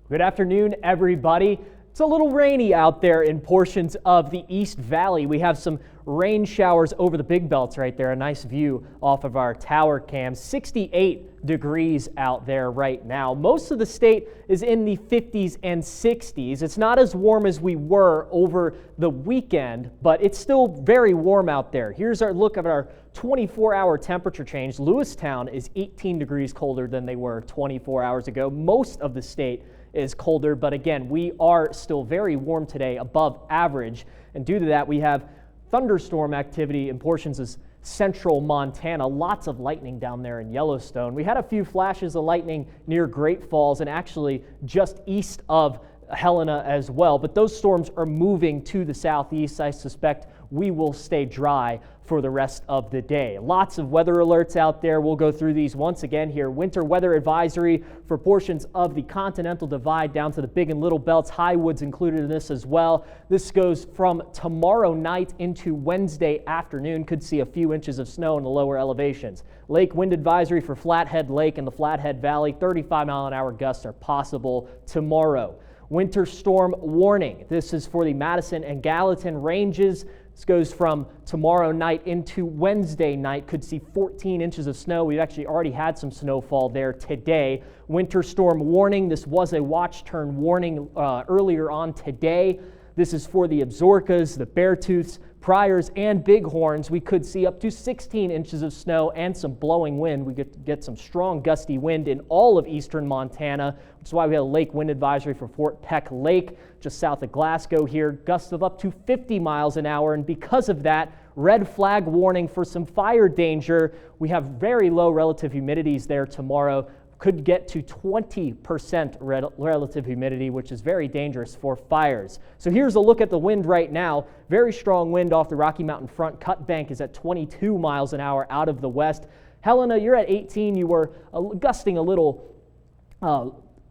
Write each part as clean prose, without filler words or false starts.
Good afternoon, everybody. It's a little rainy out there in portions of the East Valley. We have some rain showers over the big belts right there. A nice view off of our tower cam. 68 degrees out there right now. Most of the state is in the 50s and 60s. It's not as warm as we were over the weekend, but it's still very warm out there. Here's our look at our 24-hour temperature change. Lewistown is 18 degrees colder than they were 24 hours ago. Most of the state is colder, but again, we are still very warm today, above average, and due to that, we have thunderstorm activity in portions of central Montana. Lots of lightning down there in Yellowstone. We had a few flashes of lightning near Great Falls and actually just east of Helena as well, but those storms are moving to the southeast. I suspect we will stay dry for the rest of the day. Lots of weather alerts out there. We'll go through these once again here. Winter weather advisory for portions of the Continental Divide down to the Big and Little Belts. High woods included in this as well. This goes from tomorrow night into Wednesday afternoon. Could see a few inches of snow in the lower elevations. Lake wind advisory for Flathead Lake and the Flathead Valley. 35-mile-an-hour gusts are possible tomorrow. Winter storm warning. This is for the Madison and Gallatin ranges. This goes from tomorrow night into Wednesday night. Could see 14 inches of snow. We've actually already had some snowfall there today. Winter storm warning. This was a watch turn warning earlier on today. This is for the Absarokas, the Beartooths, Pryors, and Bighorns. We could see up to 16 inches of snow and some blowing wind. We get some strong gusty wind in all of eastern Montana, which is why we have a lake wind advisory for Fort Peck Lake, just south of Glasgow here. Gusts of up to 50 miles an hour, and because of that, red flag warning for some fire danger. We have very low relative humidities there tomorrow. Could get to 20% relative humidity, which is very dangerous for fires. So here's a look at the wind right now. Very strong wind off the Rocky Mountain front. Cut Bank is at 22 miles an hour out of the west. Helena, you're at 18. You were gusting a little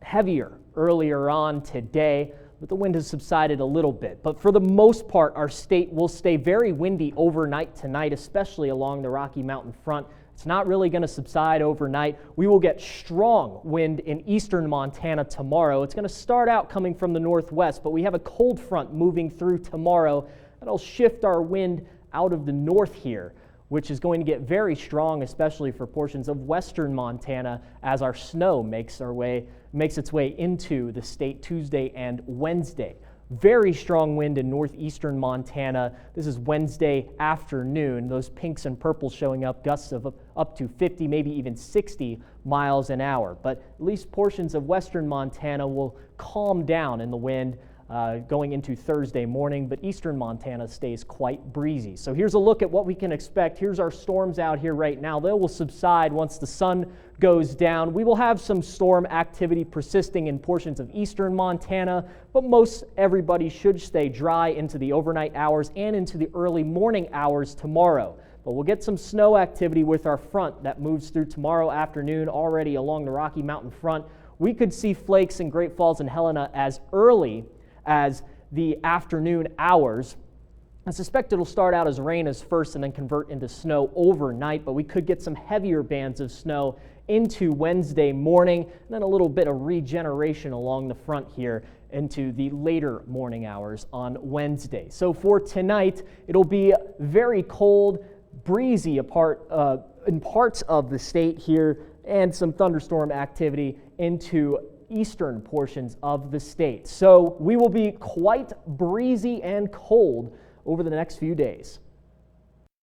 heavier earlier on today, but the wind has subsided a little bit. But for the most part, our state will stay very windy overnight tonight, especially along the Rocky Mountain front. It's not really going to subside overnight. We will get strong wind in eastern Montana tomorrow. It's going to start out coming from the northwest, but we have a cold front moving through tomorrow. That'll shift our wind out of the north here, which is going to get very strong, especially for portions of western Montana as our snow makes its way into the state Tuesday and Wednesday. Very strong wind in northeastern Montana. This is Wednesday afternoon. Those pinks and purples showing up, gusts of up to 50, maybe even 60 miles an hour. But at least portions of western Montana will calm down in the wind going into Thursday morning, but eastern Montana stays quite breezy. So here's a look at what we can expect. Here's our storms out here right now. They will subside once the sun goes down. We will have some storm activity persisting in portions of eastern Montana, but most everybody should stay dry into the overnight hours and into the early morning hours tomorrow. But we'll get some snow activity with our front that moves through tomorrow afternoon already along the Rocky Mountain front. We could see flakes in Great Falls and Helena as early as the afternoon hours. I suspect it'll start out as rain as first and then convert into snow overnight, but we could get some heavier bands of snow into Wednesday morning, and then a little bit of regeneration along the front here into the later morning hours on Wednesday. So for tonight, it'll be very cold, breezy in parts of the state here, and some thunderstorm activity into eastern portions of the state. So we will be quite breezy and cold over the next few days.